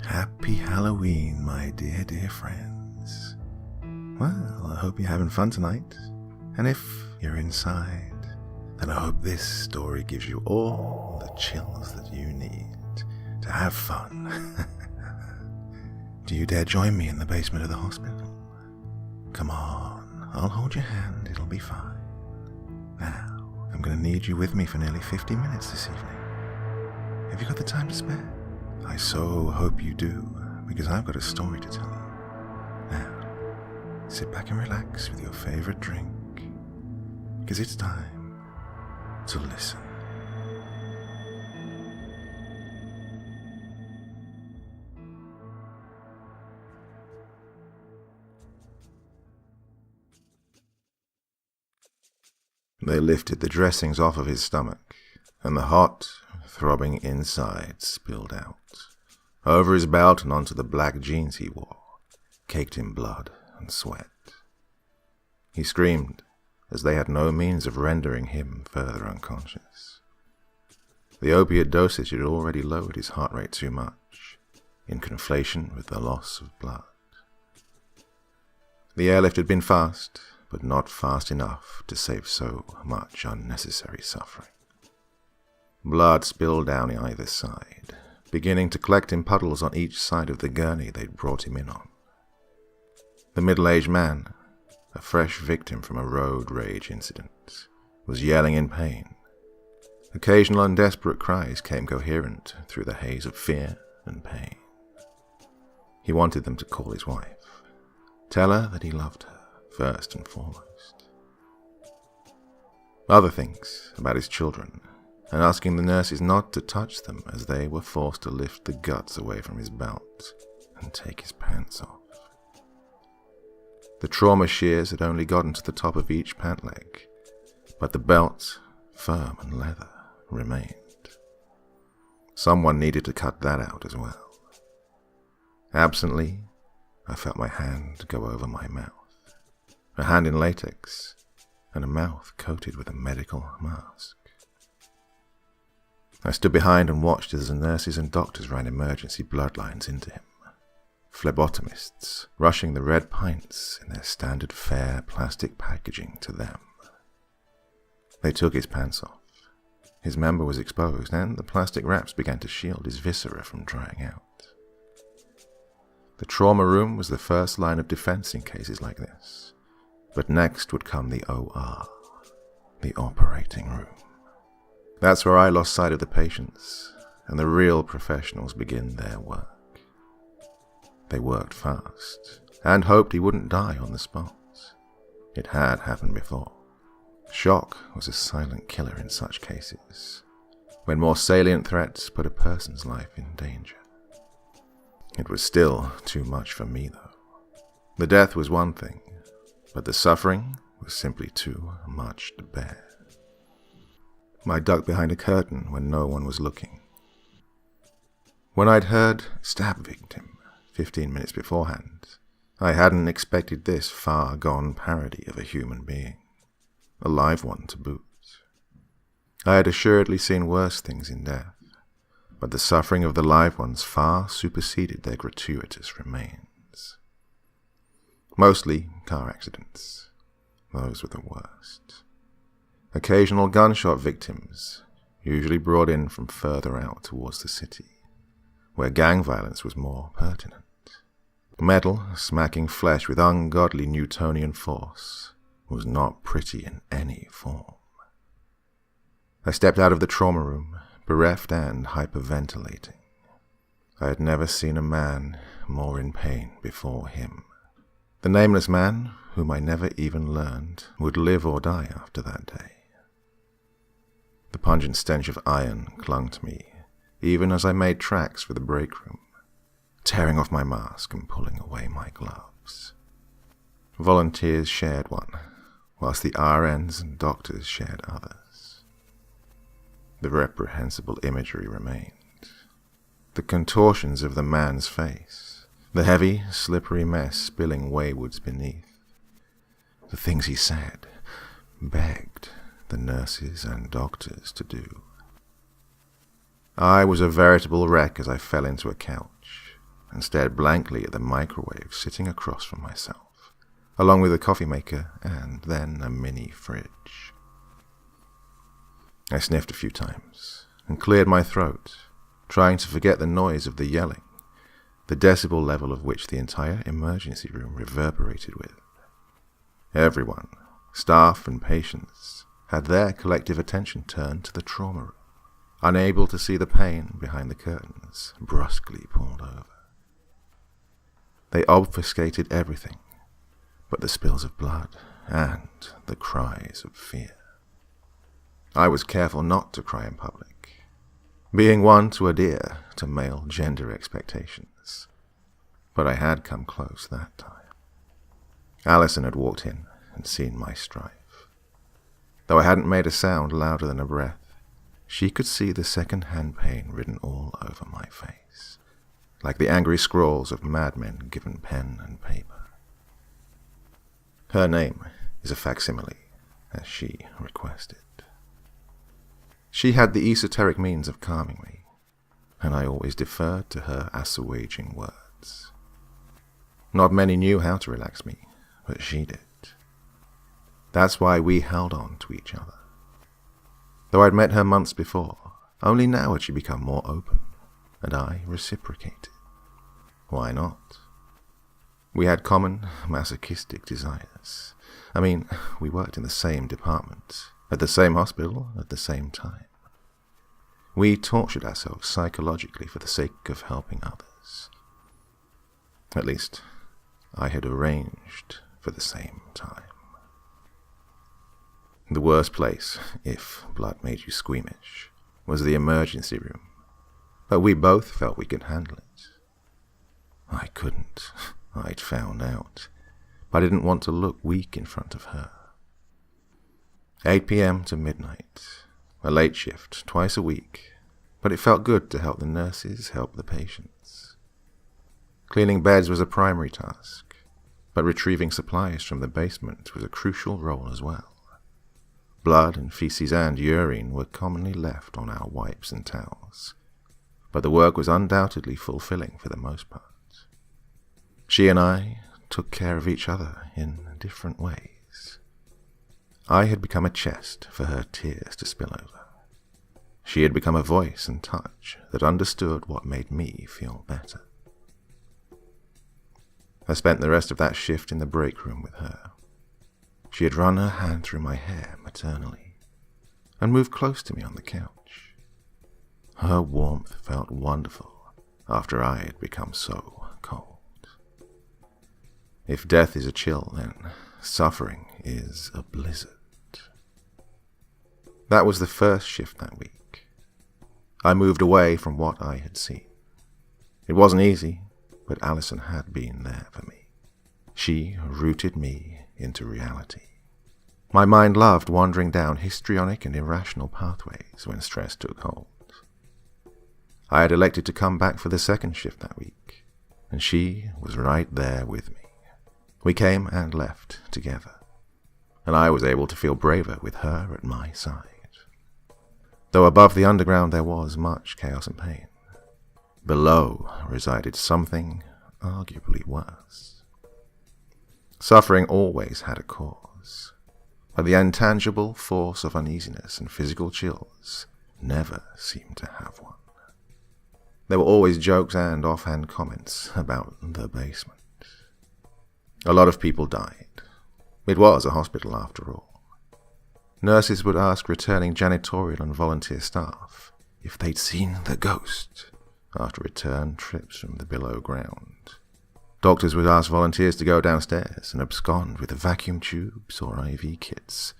Happy Halloween, my dear, dear friends. Well, I hope you're having fun tonight. And if you're inside, then I hope this story gives you all the chills that you need to have fun. Do you dare join me in the basement of the hospital? Come on, I'll hold your hand, it'll be fine. Now, I'm going to need you with me for nearly 50 minutes this evening. Have you got the time to spare? I so hope you do, because I've got a story to tell you. Now, sit back and relax with your favorite drink, because it's time to listen. They lifted the dressings off of his stomach, and the hot, throbbing inside spilled out, over his belt and onto the black jeans he wore, caked in blood and sweat. He screamed, as they had no means of rendering him further unconscious. The opiate dosage had already lowered his heart rate too much, in conflation with the loss of blood. The airlift had been fast, but not fast enough to save so much unnecessary suffering. Blood spilled down either side, beginning to collect in puddles on each side of the gurney they'd brought him in on. The middle-aged man, a fresh victim from a road rage incident, was yelling in pain. Occasional and desperate cries came coherent through the haze of fear and pain. He wanted them to call his wife, tell her that he loved her first and foremost. Other things about his children, and asking the nurses not to touch them as they were forced to lift the guts away from his belt and take his pants off. The trauma shears had only gotten to the top of each pant leg, but the belt, firm and leather, remained. Someone needed to cut that out as well. Absently, I felt my hand go over my mouth, a hand in latex, and a mouth coated with a medical mask. I stood behind and watched as the nurses and doctors ran emergency bloodlines into him, phlebotomists rushing the red pints in their standard fare plastic packaging to them. They took his pants off. His member was exposed, and the plastic wraps began to shield his viscera from drying out. The trauma room was the first line of defense in cases like this, but next would come the OR, the operating room. That's where I lost sight of the patients, and the real professionals begin their work. They worked fast, and hoped he wouldn't die on the spot. It had happened before. Shock was a silent killer in such cases, when more salient threats put a person's life in danger. It was still too much for me, though. The death was one thing, but the suffering was simply too much to bear. I ducked behind a curtain when no one was looking. When I'd heard stab victim 15 minutes beforehand, I hadn't expected this far-gone parody of a human being, a live one to boot. I had assuredly seen worse things in death, but the suffering of the live ones far superseded their gratuitous remains. Mostly car accidents. Those were the worst. Occasional gunshot victims, usually brought in from further out towards the city, where gang violence was more pertinent. Metal smacking flesh with ungodly Newtonian force was not pretty in any form. I stepped out of the trauma room, bereft and hyperventilating. I had never seen a man more in pain before him. The nameless man, whom I never even learned would live or die after that day. The pungent stench of iron clung to me, even as I made tracks for the break room, tearing off my mask and pulling away my gloves. Volunteers shared one, whilst the RNs and doctors shared others. The reprehensible imagery remained. The contortions of the man's face, the heavy, slippery mess spilling waywards beneath. The things he said, begged the nurses and doctors to do. I was a veritable wreck as I fell into a couch, and stared blankly at the microwave sitting across from myself, along with a coffee maker and then a mini fridge. I sniffed a few times and cleared my throat, trying to forget the noise of the yelling, the decibel level of which the entire emergency room reverberated with. Everyone, staff and patients, had their collective attention turned to the trauma room, unable to see the pain behind the curtains brusquely pulled over. They obfuscated everything but the spills of blood and the cries of fear. I was careful not to cry in public, being one to adhere to male gender expectations, but I had come close that time. Alison had walked in and seen my strife. Though I hadn't made a sound louder than a breath, she could see the second-hand pain written all over my face, like the angry scrawls of madmen given pen and paper. Her name is a facsimile, as she requested. She had the esoteric means of calming me, and I always deferred to her assuaging words. Not many knew how to relax me, but she did. That's why we held on to each other. Though I'd met her months before, only now had she become more open, and I reciprocated. Why not? We had common masochistic desires. I mean, we worked in the same department, at the same hospital, at the same time. We tortured ourselves psychologically for the sake of helping others. At least, I had arranged for the same time. The worst place, if blood made you squeamish, was the emergency room, but we both felt we could handle it. I couldn't. I'd found out, but I didn't want to look weak in front of her. 8 p.m. to midnight, a late shift, twice a week, but it felt good to help the nurses help the patients. Cleaning beds was a primary task, but retrieving supplies from the basement was a crucial role as well. Blood and feces and urine were commonly left on our wipes and towels, but the work was undoubtedly fulfilling for the most part. She and I took care of each other in different ways. I had become a chest for her tears to spill over. She had become a voice and touch that understood what made me feel better. I spent the rest of that shift in the break room with her. She had run her hand through my hair maternally and moved close to me on the couch. Her warmth felt wonderful after I had become so cold. If death is a chill, then suffering is a blizzard. That was the first shift that week. I moved away from what I had seen. It wasn't easy, but Alison had been there for me. She rooted me into reality. My mind loved wandering down histrionic and irrational pathways when stress took hold. I had elected to come back for the second shift that week, and she was right there with me. We came and left together, and I was able to feel braver with her at my side. Though above the underground there was much chaos and pain, below resided something arguably worse. Suffering always had a cause, but the intangible force of uneasiness and physical chills never seemed to have one. There were always jokes and offhand comments about the basement. A lot of people died. It was a hospital after all. Nurses would ask returning janitorial and volunteer staff if they'd seen the ghost after return trips from the below ground. Doctors would ask volunteers to go downstairs and abscond with vacuum tubes or IV kits,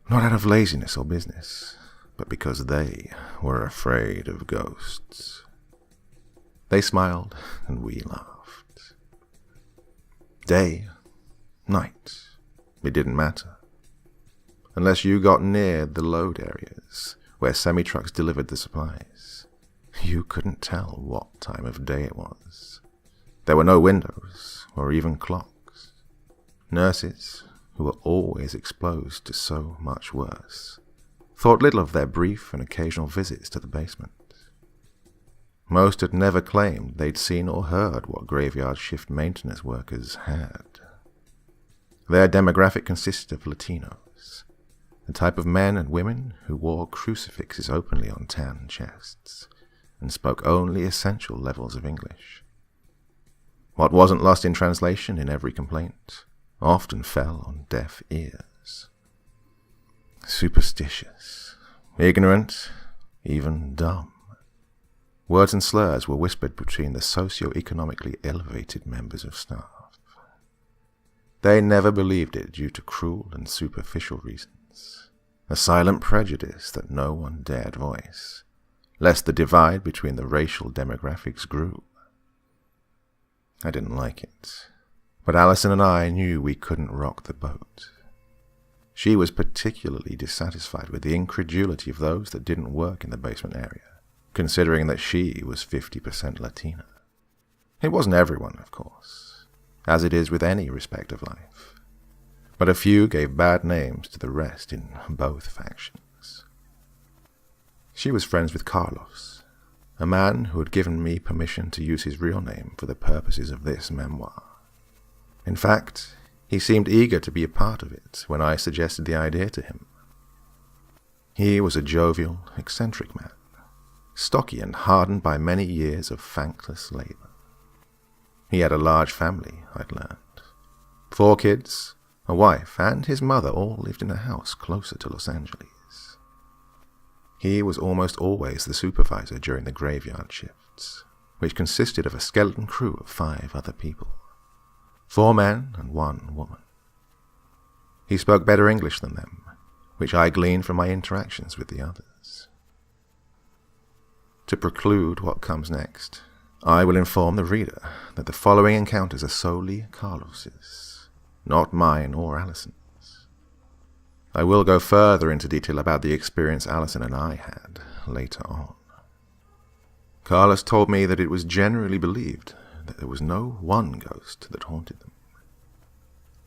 not out of laziness or business, but because they were afraid of ghosts. They smiled and we laughed. Day, night, it didn't matter. Unless you got near the load areas where semi-trucks delivered the supplies, you couldn't tell what time of day it was. There were no windows or even clocks. Nurses, who were always exposed to so much worse, thought little of their brief and occasional visits to the basement. Most had never claimed they'd seen or heard what graveyard shift maintenance workers had. Their demographic consisted of Latinos, the type of men and women who wore crucifixes openly on tan chests and spoke only essential levels of English. What wasn't lost in translation in every complaint often fell on deaf ears. Superstitious, ignorant, even dumb. Words and slurs were whispered between the socio-economically elevated members of staff. They never believed it due to cruel and superficial reasons, a silent prejudice that no one dared voice, lest the divide between the racial demographics grew. I didn't like it, but Alison and I knew we couldn't rock the boat. She was particularly dissatisfied with the incredulity of those that didn't work in the basement area, considering that she was 50% Latina. It wasn't everyone, of course, as it is with any respect of life, but a few gave bad names to the rest in both factions. She was friends with Carlos, a man who had given me permission to use his real name for the purposes of this memoir. In fact, he seemed eager to be a part of it when I suggested the idea to him. He was a jovial, eccentric man, stocky and hardened by many years of thankless labor. He had a large family, I'd learned. 4 kids, a wife, and his mother all lived in a house closer to Los Angeles. He was almost always the supervisor during the graveyard shifts, which consisted of a skeleton crew of 5 other people, 4 men and 1 woman. He spoke better English than them, which I gleaned from my interactions with the others. To preclude what comes next, I will inform the reader that the following encounters are solely Carlos's, not mine or Alison's. I will go further into detail about the experience Alison and I had later on. Carlos told me that it was generally believed that there was no one ghost that haunted them.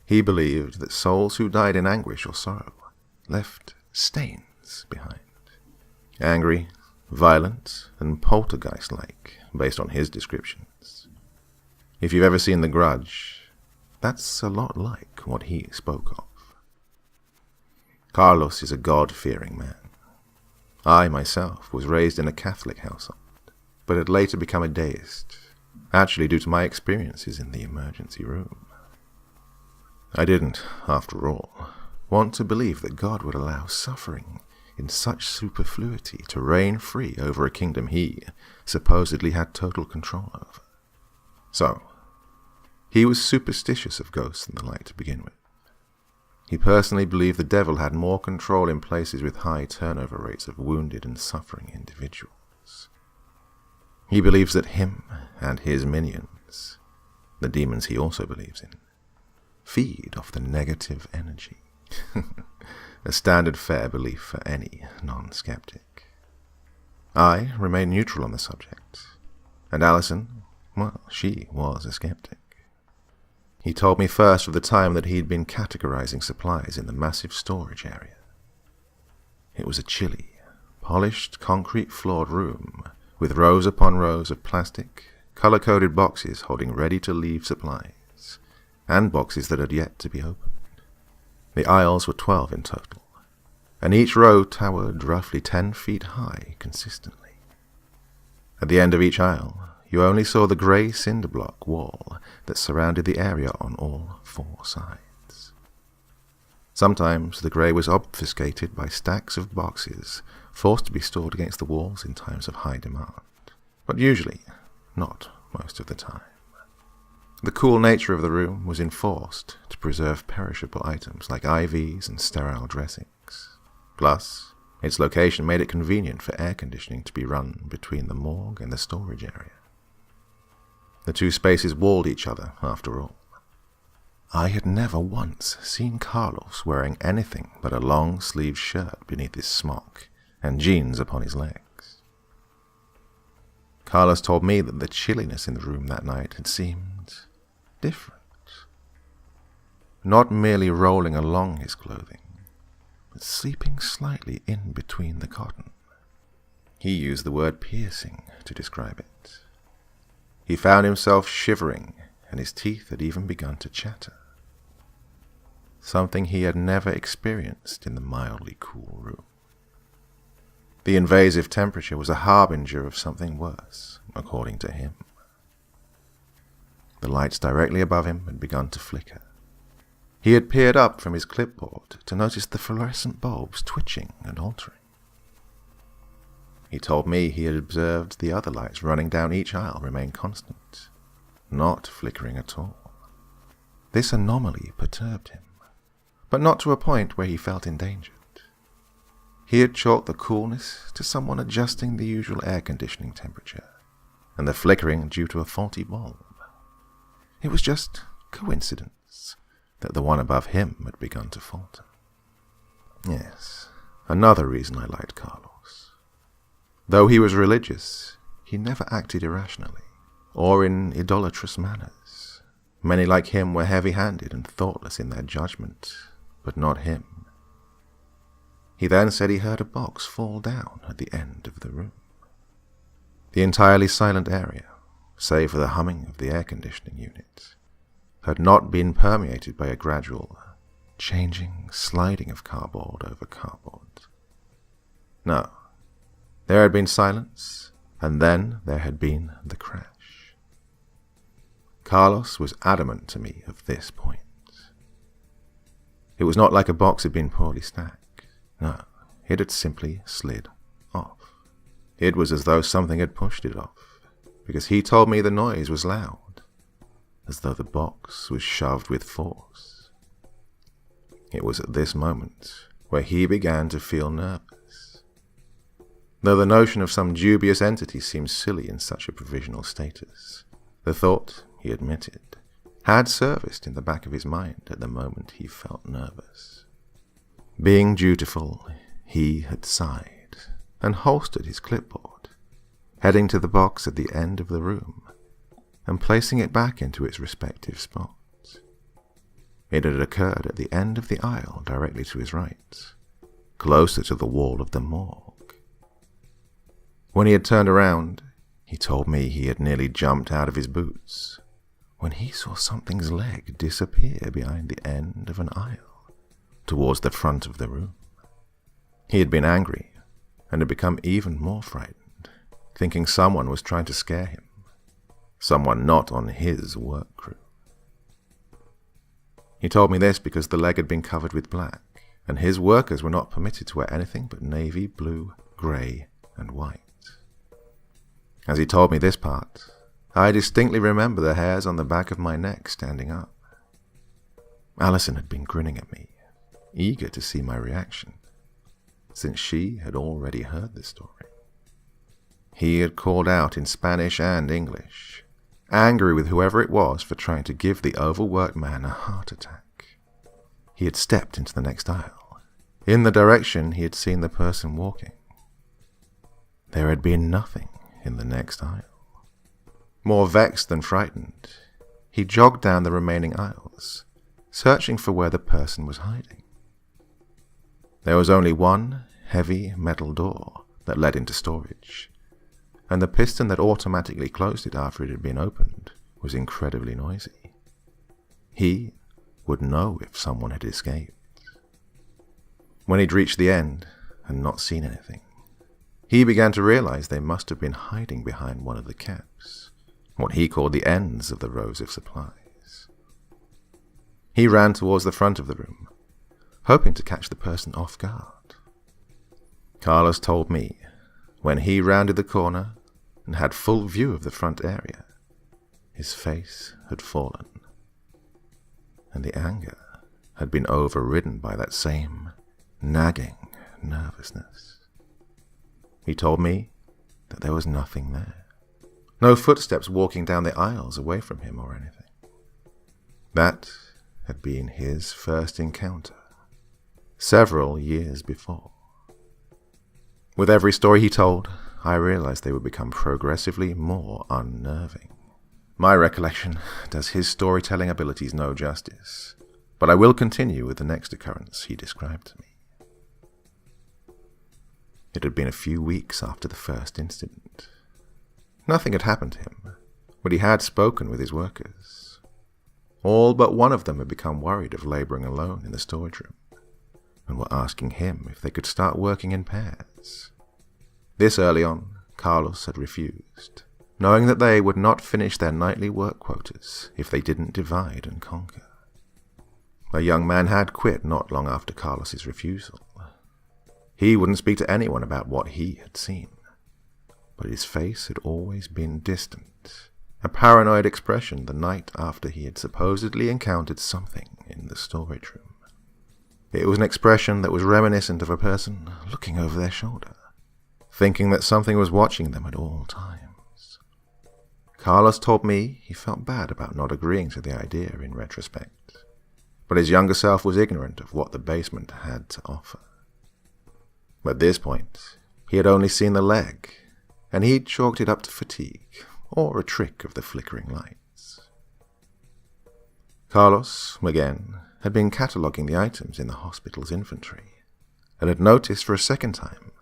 He believed that souls who died in anguish or sorrow left stains behind. Angry, violent, and poltergeist-like, based on his descriptions. If you've ever seen The Grudge, that's a lot like what he spoke of. Carlos is a God-fearing man. I, myself, was raised in a Catholic household, but had later become a deist, actually due to my experiences in the emergency room. I didn't, after all, want to believe that God would allow suffering in such superfluity to reign free over a kingdom he supposedly had total control over. So, he was superstitious of ghosts and the like to begin with. He personally believed the devil had more control in places with high turnover rates of wounded and suffering individuals. He believes that him and his minions, the demons he also believes in, feed off the negative energy. A standard fare belief for any non-skeptic. I remained neutral on the subject, and Alison, well, she was a skeptic. He told me first of the time that he'd been categorizing supplies in the massive storage area. It was a chilly, polished, concrete-floored room with rows upon rows of plastic, color-coded boxes holding ready-to-leave supplies, and boxes that had yet to be opened. The aisles were 12 in total, and each row towered roughly 10 feet high consistently. At the end of each aisle, you only saw the grey cinder block wall that surrounded the area on all 4 sides. Sometimes the grey was obfuscated by stacks of boxes forced to be stored against the walls in times of high demand, but usually not most of the time. The cool nature of the room was enforced to preserve perishable items like IVs and sterile dressings. Plus, its location made it convenient for air conditioning to be run between the morgue and the storage area. The 2 spaces walled each other, after all. I had never once seen Carlos wearing anything but a long-sleeved shirt beneath his smock and jeans upon his legs. Carlos told me that the chilliness in the room that night had seemed different. Not merely rolling along his clothing, but sleeping slightly in between the cotton. He used the word piercing to describe it. He found himself shivering, and his teeth had even begun to chatter. Something he had never experienced in the mildly cool room. The invasive temperature was a harbinger of something worse, according to him. The lights directly above him had begun to flicker. He had peered up from his clipboard to notice the fluorescent bulbs twitching and altering. He told me he had observed the other lights running down each aisle remain constant, not flickering at all. This anomaly perturbed him, but not to a point where he felt endangered. He had chalked the coolness to someone adjusting the usual air conditioning temperature, and the flickering due to a faulty bulb. It was just coincidence that the one above him had begun to falter. Yes, another reason I liked Carlos. Though he was religious, he never acted irrationally, or in idolatrous manners. Many like him were heavy-handed and thoughtless in their judgment, but not him. He then said he heard a box fall down at the end of the room. The entirely silent area, save for the humming of the air conditioning unit, had not been permeated by a gradual, changing, sliding of cardboard over cardboard. No, there had been silence, and then there had been the crash. Carlos was adamant to me of this point. It was not like a box had been poorly stacked. No, it had simply slid off. It was as though something had pushed it off, because he told me the noise was loud, as though the box was shoved with force. It was at this moment where he began to feel nervous. Though the notion of some dubious entity seemed silly in such a provisional status, the thought, he admitted, had surfaced in the back of his mind at the moment he felt nervous. Being dutiful, he had sighed and holstered his clipboard, heading to the box at the end of the room and placing it back into its respective spots. It had occurred at the end of the aisle directly to his right, closer to the wall of the morgue. When he had turned around, he told me he had nearly jumped out of his boots when he saw something's leg disappear behind the end of an aisle towards the front of the room. He had been angry and had become even more frightened, thinking someone was trying to scare him, someone not on his work crew. He told me this because the leg had been covered with black, and his workers were not permitted to wear anything but navy, blue, grey, and white. As he told me this part, I distinctly remember the hairs on the back of my neck standing up. Allison had been grinning at me, eager to see my reaction, since she had already heard the story. He had called out in Spanish and English, angry with whoever it was for trying to give the overworked man a heart attack. He had stepped into the next aisle, in the direction he had seen the person walking. There had been nothing in the next aisle. More vexed than frightened, he jogged down the remaining aisles, searching for where the person was hiding. There was only one heavy metal door that led into storage, and the piston that automatically closed it after it had been opened was incredibly noisy. He would know if someone had escaped. When he'd reached the end and not seen anything, he began to realize they must have been hiding behind one of the caps, what he called the ends of the rows of supplies. He ran towards the front of the room, hoping to catch the person off guard. Carlos told me, when he rounded the corner and had full view of the front area, his face had fallen, and the anger had been overridden by that same nagging nervousness. He told me that there was nothing there. No footsteps walking down the aisles away from him or anything. That had been his first encounter, several years before. With every story he told, I realized they would become progressively more unnerving. My recollection does his storytelling abilities no justice, but I will continue with the next occurrence he described to me. It had been a few weeks after the first incident. Nothing had happened to him, but he had spoken with his workers. All but one of them had become worried of labouring alone in the storage room, and were asking him if they could start working in pairs. This early on, Carlos had refused, knowing that they would not finish their nightly work quotas if they didn't divide and conquer. A young man had quit not long after Carlos's refusal. He wouldn't speak to anyone about what he had seen, but his face had always been distant, a paranoid expression the night after he had supposedly encountered something in the storage room. It was an expression that was reminiscent of a person looking over their shoulder, thinking that something was watching them at all times. Carlos told me he felt bad about not agreeing to the idea in retrospect, but his younger self was ignorant of what the basement had to offer. At this point, he had only seen the leg, and he'd chalked it up to fatigue, or a trick of the flickering lights. Carlos, again, had been cataloguing the items in the hospital's inventory, and had noticed for a second time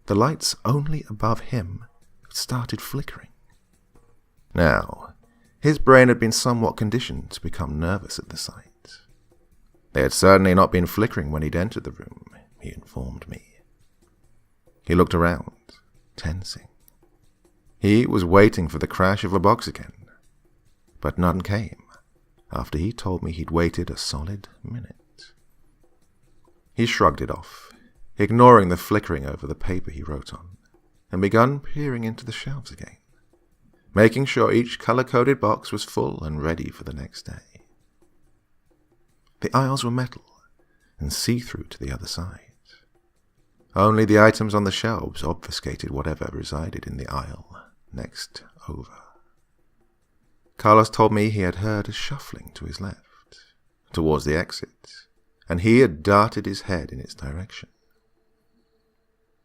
the lights only above him had started flickering. Now, his brain had been somewhat conditioned to become nervous at the sight. They had certainly not been flickering when he'd entered the room, he informed me. He looked around, tensing. He was waiting for the crash of a box again, but none came after he told me he'd waited a solid minute. He shrugged it off, ignoring the flickering over the paper he wrote on, and began peering into the shelves again, making sure each colour-coded box was full and ready for the next day. The aisles were metal and see-through to the other side. Only the items on the shelves obfuscated whatever resided in the aisle next over. Carlos told me he had heard a shuffling to his left, towards the exit, and he had darted his head in its direction.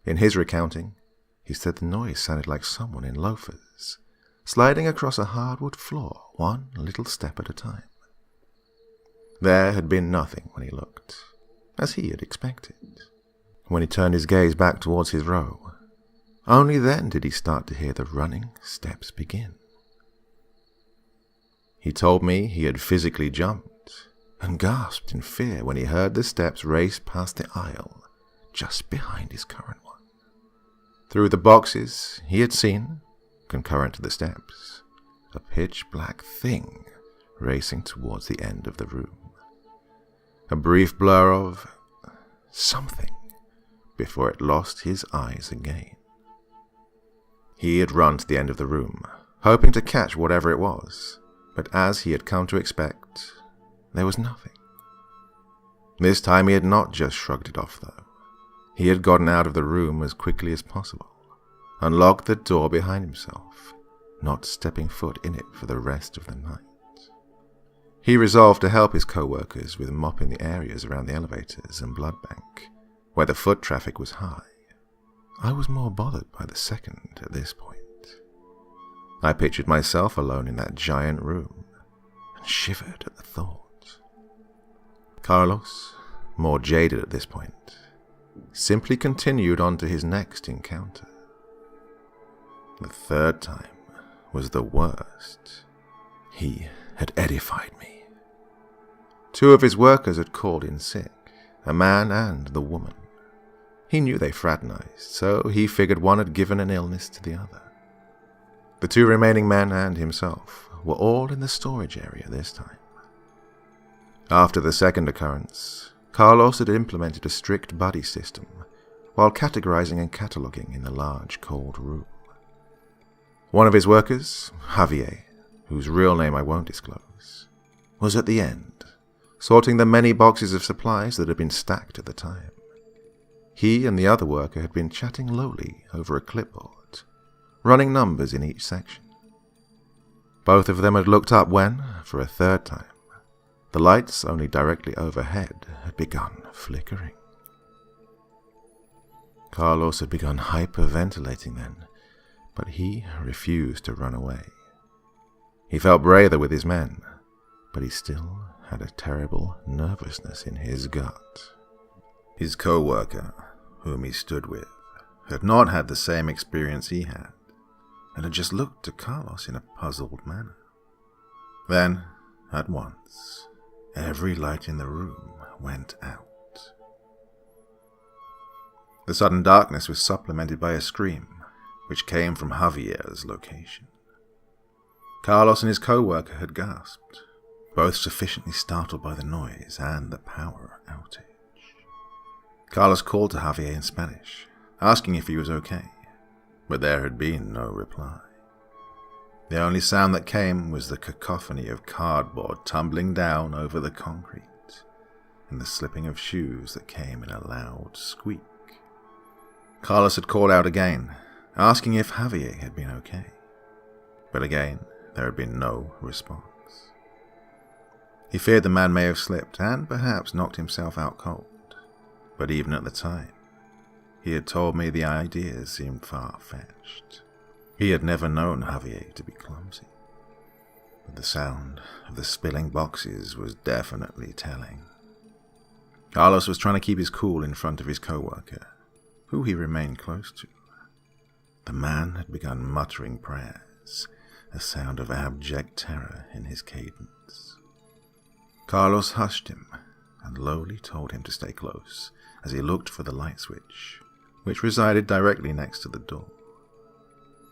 In his recounting, he said the noise sounded like someone in loafers, sliding across a hardwood floor one little step at a time. There had been nothing when he looked, as he had expected. When he turned his gaze back towards his row, only then did he start to hear the running steps begin. He told me he had physically jumped and gasped in fear when he heard the steps race past the aisle just behind his current one. Through the boxes he had seen, concurrent to the steps, a pitch-black thing racing towards the end of the room. A brief blur of something before it lost his eyes again. He had run to the end of the room, hoping to catch whatever it was, but as he had come to expect, there was nothing. This time he had not just shrugged it off, though. He had gotten out of the room as quickly as possible, unlocked the door behind himself, not stepping foot in it for the rest of the night. He resolved to help his co-workers with mopping the areas around the elevators and blood bank, where the foot traffic was high. I was more bothered by the second at this point. I pictured myself alone in that giant room, and shivered at the thought. Carlos, more jaded at this point, simply continued on to his next encounter. The third time was the worst. He had edified me. 2 of his workers had called in sick, a man and the woman. He knew they fraternized, so he figured one had given an illness to the other. The 2 remaining men and himself were all in the storage area this time. After the second occurrence, Carlos had implemented a strict buddy system while categorizing and cataloging in the large, cold room. One of his workers, Javier, whose real name I won't disclose, was at the end, sorting the many boxes of supplies that had been stacked at the time. He and the other worker had been chatting lowly over a clipboard, running numbers in each section. Both of them had looked up when, for a third time, the lights only directly overhead had begun flickering. Carlos had begun hyperventilating then, but he refused to run away. He felt braver with his men, but he still had a terrible nervousness in his gut. His co-worker, whom he stood with, had not had the same experience he had, and had just looked at Carlos in a puzzled manner. Then, at once, every light in the room went out. The sudden darkness was supplemented by a scream, which came from Javier's location. Carlos and his co-worker had gasped, both sufficiently startled by the noise and the power outage. Carlos called to Javier in Spanish, asking if he was okay, but there had been no reply. The only sound that came was the cacophony of cardboard tumbling down over the concrete, and the slipping of shoes that came in a loud squeak. Carlos had called out again, asking if Javier had been okay, but again there had been no response. He feared the man may have slipped and perhaps knocked himself out cold, but even at the time, he had told me the idea seemed far-fetched. He had never known Javier to be clumsy, but the sound of the spilling boxes was definitely telling. Carlos was trying to keep his cool in front of his co-worker, who he remained close to. The man had begun muttering prayers, a sound of abject terror in his cadence. Carlos hushed him and lowly told him to stay close as he looked for the light switch, which resided directly next to the door.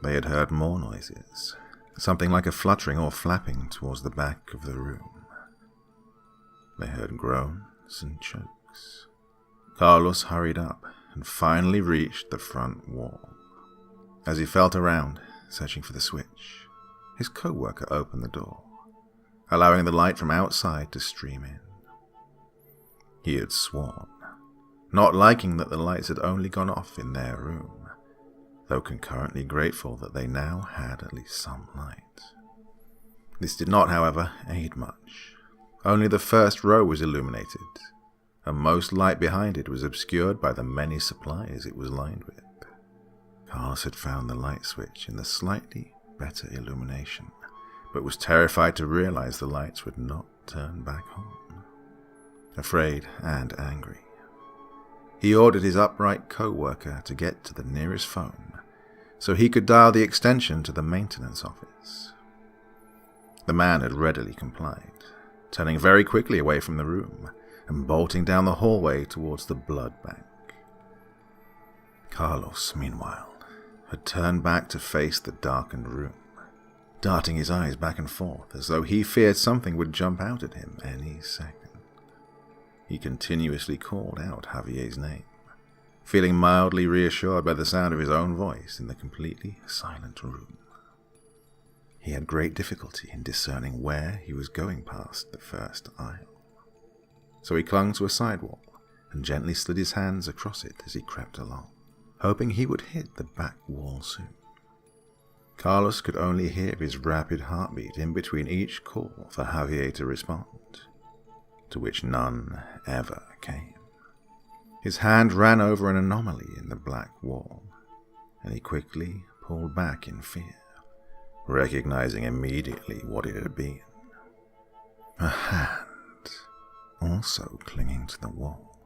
They had heard more noises, something like a fluttering or flapping towards the back of the room. They heard groans and chokes. Carlos hurried up and finally reached the front wall. As he felt around, searching for the switch, his co-worker opened the door, allowing the light from outside to stream in. He had sworn, not liking that the lights had only gone off in their room, though concurrently grateful that they now had at least some light. This did not, however, aid much. Only the first row was illuminated, and most light behind it was obscured by the many supplies it was lined with. Carlos had found the light switch in the slightly better illumination, but was terrified to realize the lights would not turn back on. Afraid and angry, he ordered his upright co-worker to get to the nearest phone so he could dial the extension to the maintenance office. The man had readily complied, turning very quickly away from the room and bolting down the hallway towards the blood bank. Carlos, meanwhile, had turned back to face the darkened room, darting his eyes back and forth as though he feared something would jump out at him any second. He continuously called out Javier's name, feeling mildly reassured by the sound of his own voice in the completely silent room. He had great difficulty in discerning where he was going past the first aisle, so he clung to a sidewall and gently slid his hands across it as he crept along, hoping he would hit the back wall soon. Carlos could only hear his rapid heartbeat in between each call for Javier to respond, to which none ever came. His hand ran over an anomaly in the black wall, and he quickly pulled back in fear, recognizing immediately what it had been. A hand, also clinging to the wall.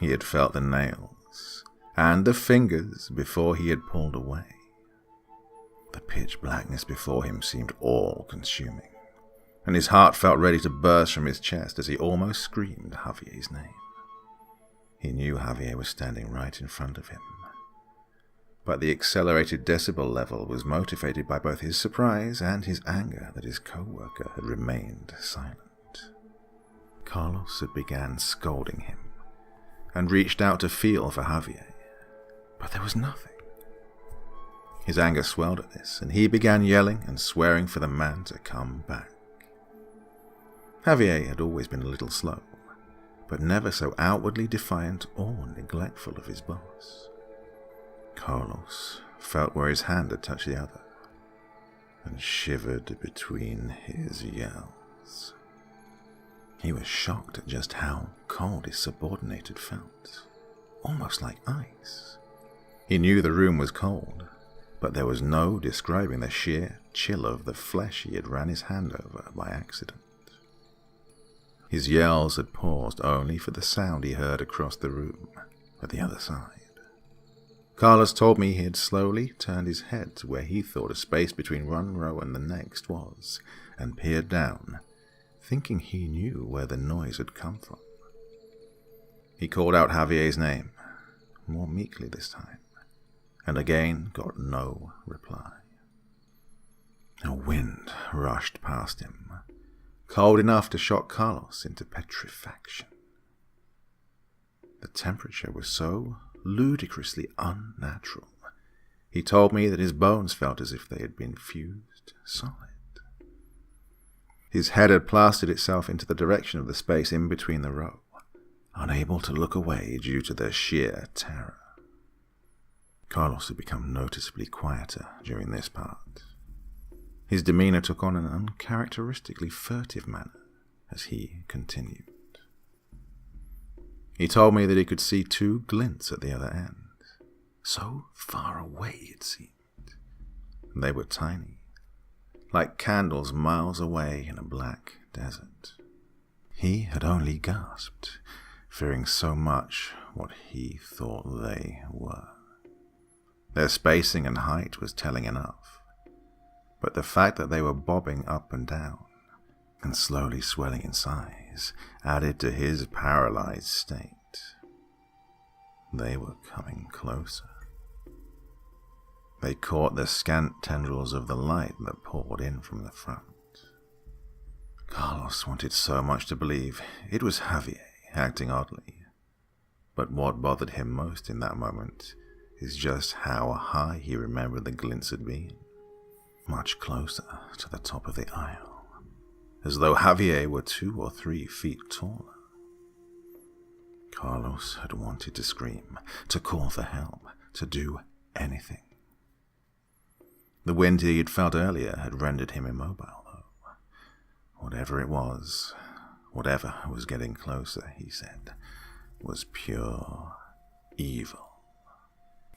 He had felt the nails and the fingers before he had pulled away. The pitch blackness before him seemed all-consuming, and his heart felt ready to burst from his chest as he almost screamed Javier's name. He knew Javier was standing right in front of him, but the accelerated decibel level was motivated by both his surprise and his anger that his co-worker had remained silent. Carlos had begun scolding him, and reached out to feel for Javier, but there was nothing. His anger swelled at this, and he began yelling and swearing for the man to come back. Javier had always been a little slow, but never so outwardly defiant or neglectful of his boss. Carlos felt where his hand had touched the other, and shivered between his yells. He was shocked at just how cold his subordinate had felt, almost like ice. He knew the room was cold, but there was no describing the sheer chill of the flesh he had ran his hand over by accident. His yells had paused only for the sound he heard across the room at the other side. Carlos told me he had slowly turned his head to where he thought a space between one row and the next was, and peered down, thinking he knew where the noise had come from. He called out Javier's name, more meekly this time, and again got no reply. A wind rushed past him, cold enough to shock Carlos into petrifaction. The temperature was so ludicrously unnatural. He told me that his bones felt as if they had been fused solid. His head had plastered itself into the direction of the space in between the row, unable to look away due to their sheer terror. Carlos had become noticeably quieter during this part. His demeanor took on an uncharacteristically furtive manner as he continued. He told me that he could see two glints at the other end, so far away it seemed. They were tiny, like candles miles away in a black desert. He had only gasped, fearing so much what he thought they were. Their spacing and height was telling enough, but the fact that they were bobbing up and down and slowly swelling in size added to his paralyzed state. They were coming closer. They caught the scant tendrils of the light that poured in from the front. Carlos wanted so much to believe it was Javier acting oddly, but what bothered him most in that moment is just how high he remembered the glints had been, much closer to the top of the aisle, as though Javier were 2 or 3 feet taller. Carlos had wanted to scream, to call for help, to do anything. The wind he had felt earlier had rendered him immobile, though. Whatever it was, whatever was getting closer, he said, was pure evil.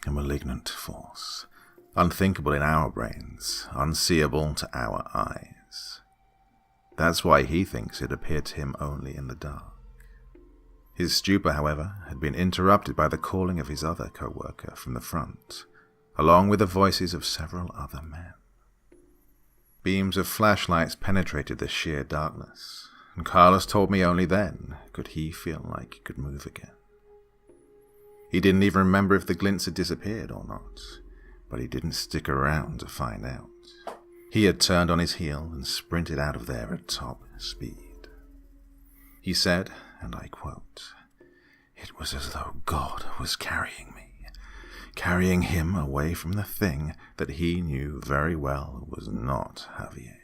A malignant force, unthinkable in our brains, unseeable to our eyes. That's why he thinks it appeared to him only in the dark. His stupor, however, had been interrupted by the calling of his other co-worker from the front, along with the voices of several other men. Beams of flashlights penetrated the sheer darkness, and Carlos told me only then could he feel like he could move again. He didn't even remember if the glints had disappeared or not, but he didn't stick around to find out. He had turned on his heel and sprinted out of there at top speed. He said, and I quote, "It was as though God was carrying me, carrying him away from the thing that he knew very well was not Javier."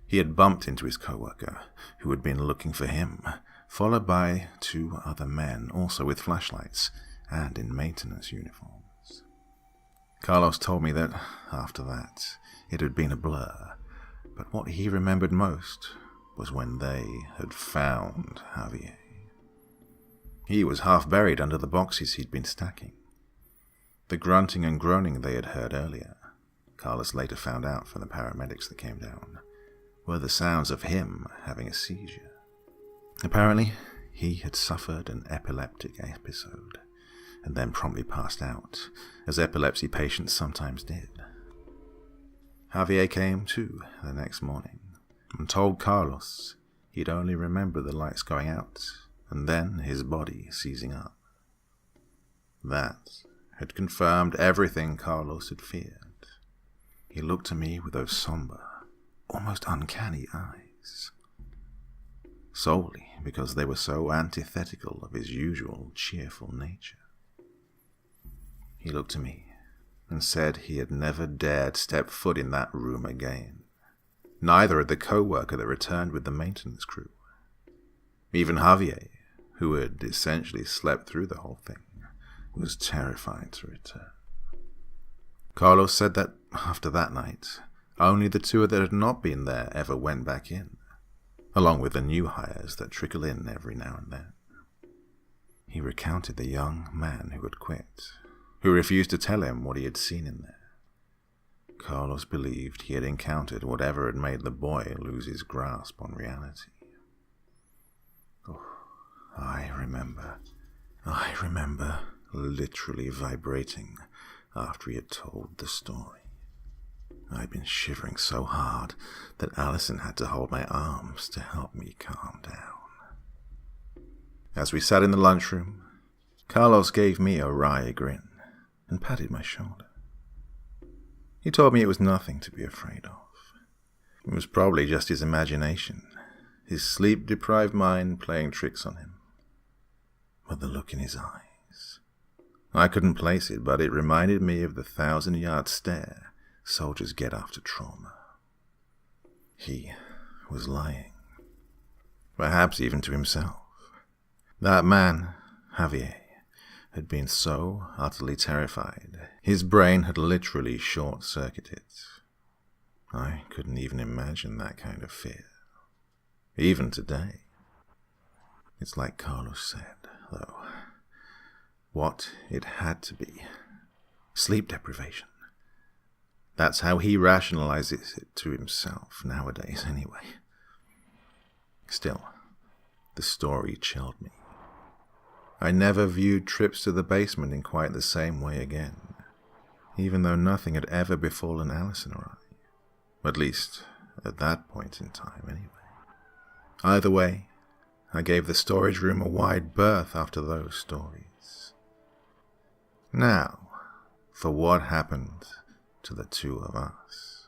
He had bumped into his co-worker, who had been looking for him, followed by 2 other men, also with flashlights and in maintenance uniforms. Carlos told me that, after that, it had been a blur, but what he remembered most was when they had found Javier. He was half buried under the boxes he'd been stacking. The grunting and groaning they had heard earlier, Carlos later found out from the paramedics that came down, were the sounds of him having a seizure. Apparently, he had suffered an epileptic episode, and then promptly passed out, as epilepsy patients sometimes did. Javier came to the next morning, and told Carlos he'd only remember the lights going out, and then his body seizing up. That had confirmed everything Carlos had feared. He looked at me with those somber, almost uncanny eyes, solely because they were so antithetical of his usual cheerful nature. He looked at me and said he had never dared step foot in that room again. Neither had the co-worker that returned with the maintenance crew. Even Javier, who had essentially slept through the whole thing, was terrified to return. Carlos said that after that night, only the 2 that had not been there ever went back in, along with the new hires that trickle in every now and then. He recounted the young man who had quit, who refused to tell him what he had seen in there. Carlos believed he had encountered whatever had made the boy lose his grasp on reality. Oh, I remember, literally vibrating after he had told the story. I'd been shivering so hard that Alison had to hold my arms to help me calm down. As we sat in the lunchroom, Carlos gave me a wry grin and patted my shoulder. He told me it was nothing to be afraid of. It was probably just his imagination, his sleep-deprived mind playing tricks on him. But the look in his eyes, I couldn't place it, but it reminded me of the 1,000-yard stare soldiers get after trauma. He was lying, perhaps even to himself. That man, Javier, had been so utterly terrified, his brain had literally short-circuited. I couldn't even imagine that kind of fear, even today. It's like Carlos said, though, what it had to be. Sleep deprivation. That's how he rationalizes it to himself nowadays, anyway. Still, the story chilled me. I never viewed trips to the basement in quite the same way again, even though nothing had ever befallen Alison or I, at least at that point in time, anyway. Either way, I gave the storage room a wide berth after those stories. Now, for what happened to the two of us.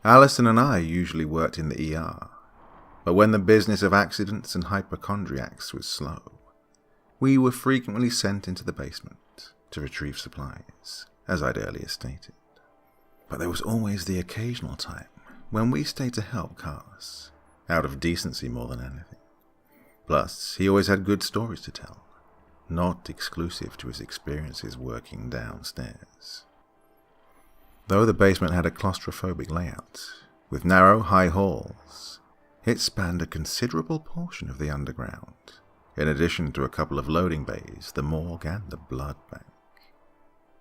Alison and I usually worked in the ER, but when the business of accidents and hypochondriacs was slow, we were frequently sent into the basement to retrieve supplies, as I'd earlier stated. But there was always the occasional time when we stayed to help Carlos, out of decency more than anything. Plus, he always had good stories to tell, not exclusive to his experiences working downstairs. Though the basement had a claustrophobic layout, with narrow, high halls, it spanned a considerable portion of the underground, in addition to a couple of loading bays, the morgue and the blood bank.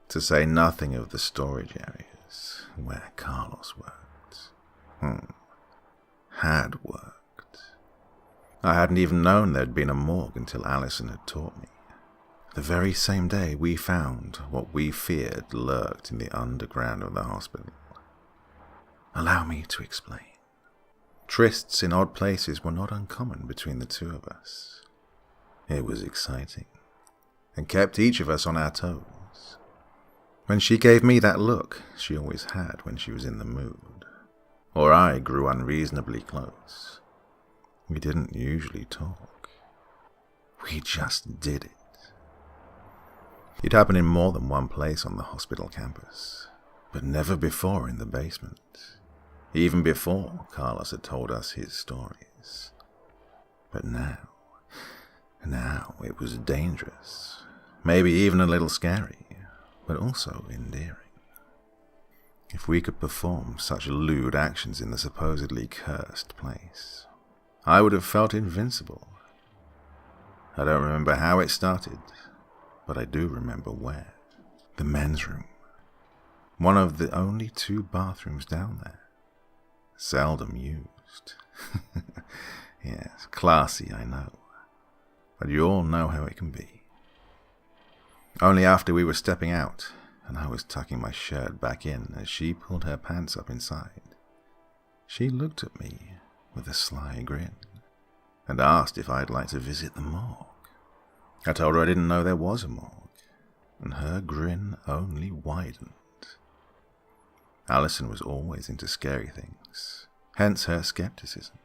To say nothing of the storage areas, where Carlos worked. Had worked. I hadn't even known there'd been a morgue until Alison had taught me. The very same day we found what we feared lurked in the underground of the hospital. Allow me to explain. Trysts in odd places were not uncommon between the two of us. It was exciting, and kept each of us on our toes. When she gave me that look she always had when she was in the mood, or I grew unreasonably close, we didn't usually talk. We just did it. It happened in more than one place on the hospital campus, but never before in the basement, even before Carlos had told us his stories. But now it was dangerous, maybe even a little scary, but also endearing. If we could perform such lewd actions in the supposedly cursed place, I would have felt invincible. I don't remember how it started, but I do remember where. The men's room. One of the only 2 bathrooms down there. Seldom used. Yes, classy, I know. But you all know how it can be. Only after we were stepping out, and I was tucking my shirt back in as she pulled her pants up inside, she looked at me with a sly grin, and asked if I'd like to visit the morgue. I told her I didn't know there was a morgue, and her grin only widened. Alison was always into scary things, hence her skepticism.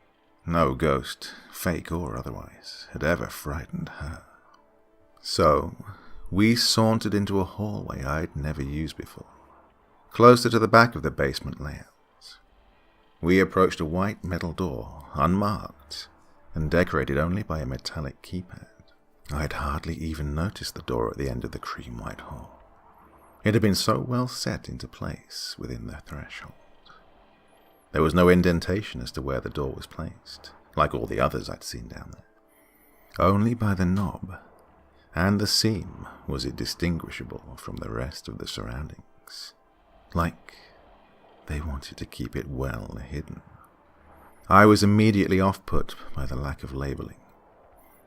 No ghost, fake or otherwise, had ever frightened her. So, we sauntered into a hallway I'd never used before, closer to the back of the basement layout. We approached a white metal door, unmarked, and decorated only by a metallic keypad. I'd hardly even noticed the door at the end of the cream-white hall. It had been so well set into place within the threshold. There was no indentation as to where the door was placed, like all the others I'd seen down there. Only by the knob and the seam was it distinguishable from the rest of the surroundings, like they wanted to keep it well hidden. I was immediately off-put by the lack of labeling.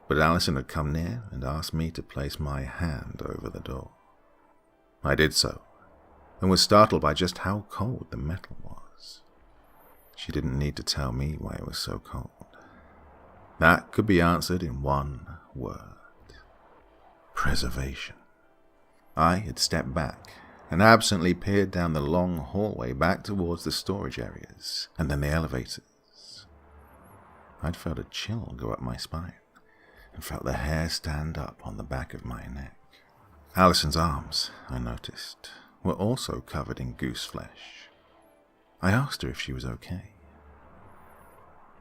but Alison had come near and asked me to place my hand over the door. I did so, and was startled by just how cold the metal was. She didn't need to tell me why it was so cold. That could be answered in one word: preservation. I had stepped back and absently peered down the long hallway back towards the storage areas and then the elevators. I'd felt a chill go up my spine and felt the hair stand up on the back of my neck. Alison's arms, I noticed, were also covered in goose flesh. I asked her if she was okay.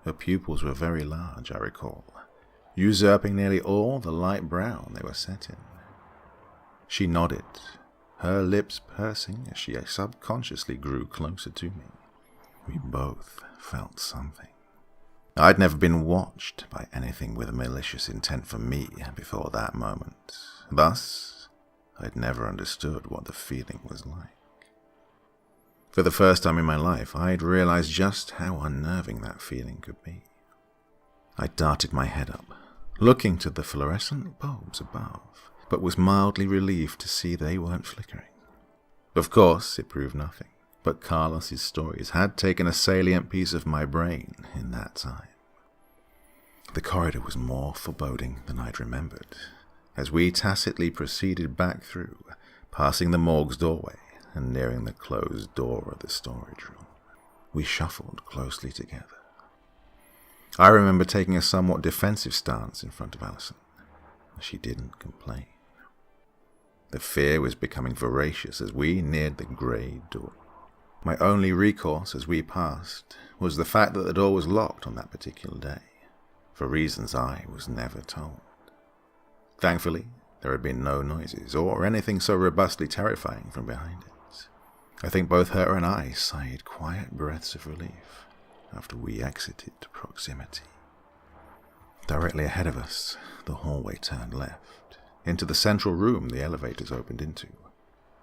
Her pupils were very large, I recall, usurping nearly all the light brown they were set in. She nodded, her lips pursing as she subconsciously grew closer to me. We both felt something. I'd never been watched by anything with a malicious intent for me before that moment. Thus, I'd never understood what the feeling was like. For the first time in my life, I'd realized just how unnerving that feeling could be. I darted my head up, looking to the fluorescent bulbs above, but was mildly relieved to see they weren't flickering. Of course, it proved nothing, but Carlos's stories had taken a salient piece of my brain in that time. The corridor was more foreboding than I'd remembered, as we tacitly proceeded back through, passing the morgue's doorway and nearing the closed door of the storage room. We shuffled closely together. I remember taking a somewhat defensive stance in front of Alison. She didn't complain. The fear was becoming voracious as we neared the grey door. My only recourse as we passed was the fact that the door was locked on that particular day, for reasons I was never told. Thankfully, there had been no noises or anything so robustly terrifying from behind it. I think both her and I sighed quiet breaths of relief after we exited proximity. Directly ahead of us, the hallway turned left, into the central room the elevators opened into.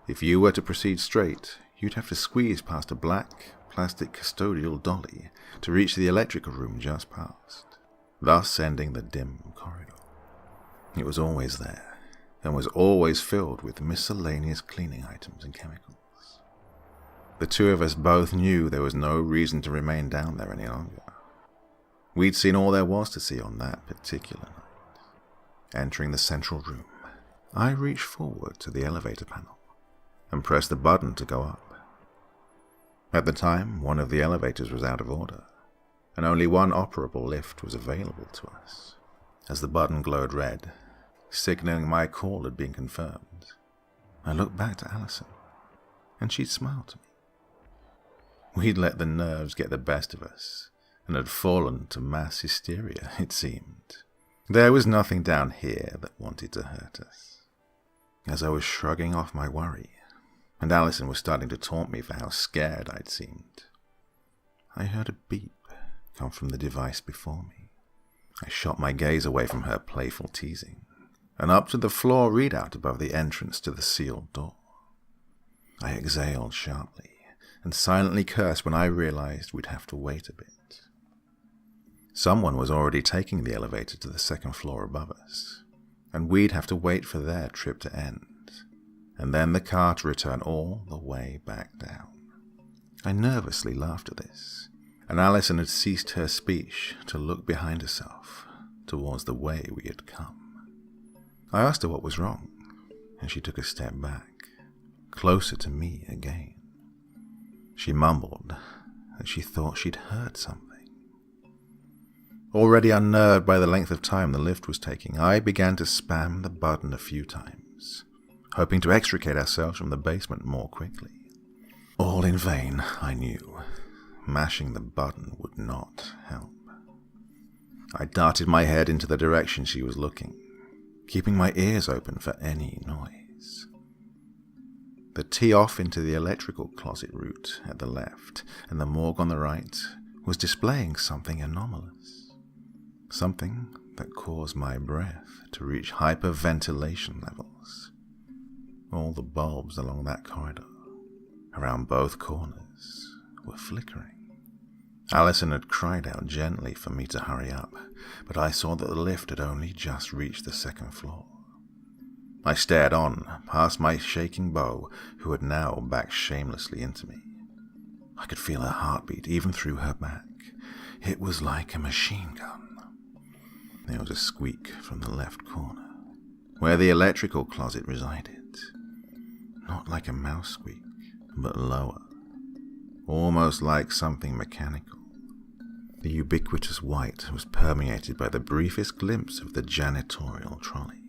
If you were to proceed straight, you'd have to squeeze past a black, plastic custodial dolly to reach the electrical room just past, thus ending the dim corridor. It was always there, and was always filled with miscellaneous cleaning items and chemicals. The two of us both knew there was no reason to remain down there any longer. We'd seen all there was to see on that particular night. Entering the central room, I reached forward to the elevator panel and pressed the button to go up. At the time, one of the elevators was out of order, and only one operable lift was available to us. As the button glowed red, signaling my call had been confirmed, I looked back to Alison, and she'd smiled to me. We'd let the nerves get the best of us, and had fallen to mass hysteria, it seemed. There was nothing down here that wanted to hurt us. As I was shrugging off my worry, and Alison was starting to taunt me for how scared I'd seemed, I heard a beep come from the device before me. I shot my gaze away from her playful teasing, and up to the floor readout above the entrance to the sealed door. I exhaled sharply, and silently cursed when I realized we'd have to wait a bit. Someone was already taking the elevator to the second floor above us, and we'd have to wait for their trip to end, and then the car to return all the way back down. I nervously laughed at this, and Alison had ceased her speech to look behind herself, towards the way we had come. I asked her what was wrong, and she took a step back, closer to me again. She mumbled that she thought she'd heard something. Already unnerved by the length of time the lift was taking, I began to spam the button a few times, hoping to extricate ourselves from the basement more quickly. All in vain, I knew. Mashing the button would not help. I darted my head into the direction she was looking, keeping my ears open for any noise. The tee-off into the electrical closet route at the left and the morgue on the right was displaying something anomalous. Something that caused my breath to reach hyperventilation levels. All the bulbs along that corridor, around both corners, were flickering. Alison had cried out gently for me to hurry up, but I saw that the lift had only just reached the second floor. I stared on, past my shaking beau, who had now backed shamelessly into me. I could feel her heartbeat even through her back. It was like a machine gun. There was a squeak from the left corner, where the electrical closet resided. Not like a mouse squeak, but lower, almost like something mechanical. The ubiquitous white was permeated by the briefest glimpse of the janitorial trolley,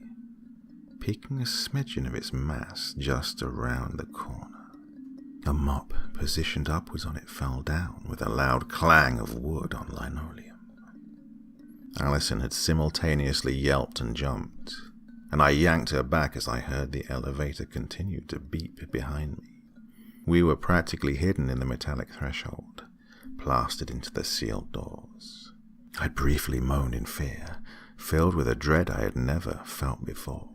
peaking a smidgen of its mass just around the corner. A mop positioned upwards on it fell down with a loud clang of wood on linoleum. Alison had simultaneously yelped and jumped, and I yanked her back as I heard the elevator continue to beep behind me. We were practically hidden in the metallic threshold, plastered into the sealed doors. I briefly moaned in fear, filled with a dread I had never felt before,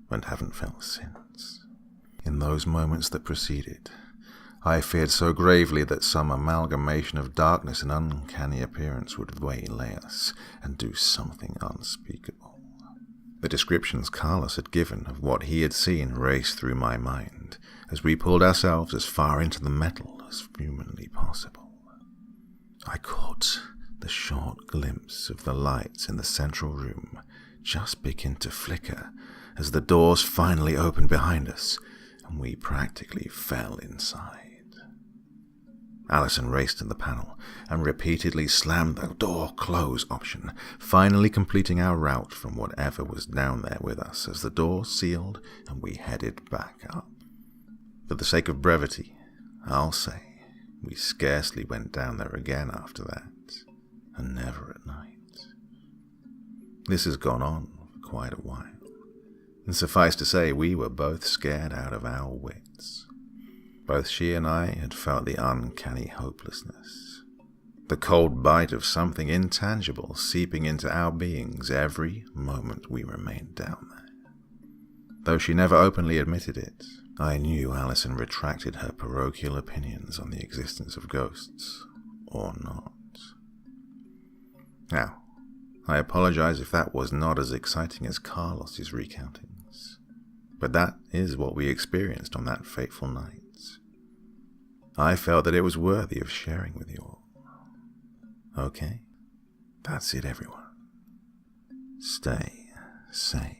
and haven't felt since. In those moments that preceded, I feared so gravely that some amalgamation of darkness and uncanny appearance would waylay us and do something unspeakable. The descriptions Carlos had given of what he had seen raced through my mind as we pulled ourselves as far into the metal as humanly possible. I caught the short glimpse of the lights in the central room just begin to flicker as the doors finally opened behind us and we practically fell inside. Alison raced to the panel and repeatedly slammed the door close option, finally completing our route from whatever was down there with us as the door sealed and we headed back up. For the sake of brevity, I'll say we scarcely went down there again after that, and never at night. This has gone on for quite a while, and suffice to say we were both scared out of our wits. Both she and I had felt the uncanny hopelessness, the cold bite of something intangible seeping into our beings every moment we remained down there. Though she never openly admitted it, I knew Alison retracted her parochial opinions on the existence of ghosts, or not. Now, I apologize if that was not as exciting as Carlos's recountings, but that is what we experienced on that fateful night. I felt that it was worthy of sharing with you all. Okay, that's it, everyone. Stay safe.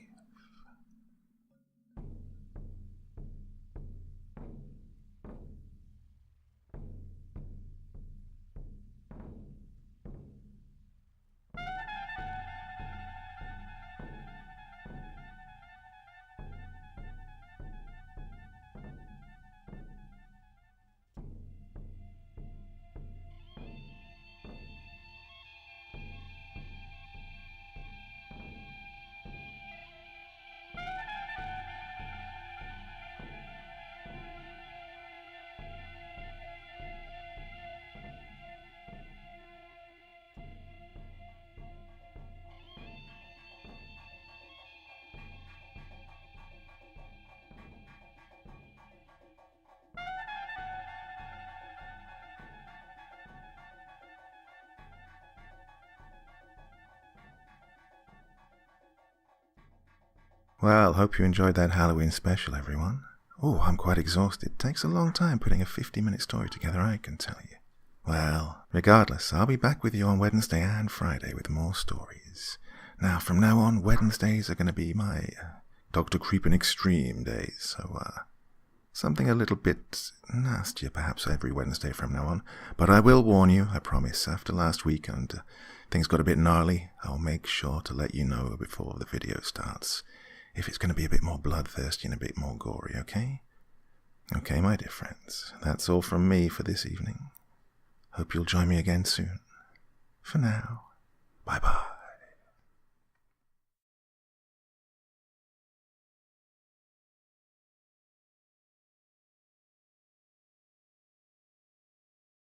Well, hope you enjoyed that Halloween special, everyone. Oh, I'm quite exhausted. Takes a long time putting a 50-minute story together, I can tell you. Well, regardless, I'll be back with you on Wednesday and Friday with more stories. Now, from now on, Wednesdays are going to be my Dr. Creepin' Extreme days, so, something a little bit nastier perhaps every Wednesday from now on. But I will warn you, I promise, after last week and things got a bit gnarly, I'll make sure to let you know before the video starts if it's going to be a bit more bloodthirsty and a bit more gory, okay? Okay, my dear friends, that's all from me for this evening. Hope you'll join me again soon. For now, bye-bye.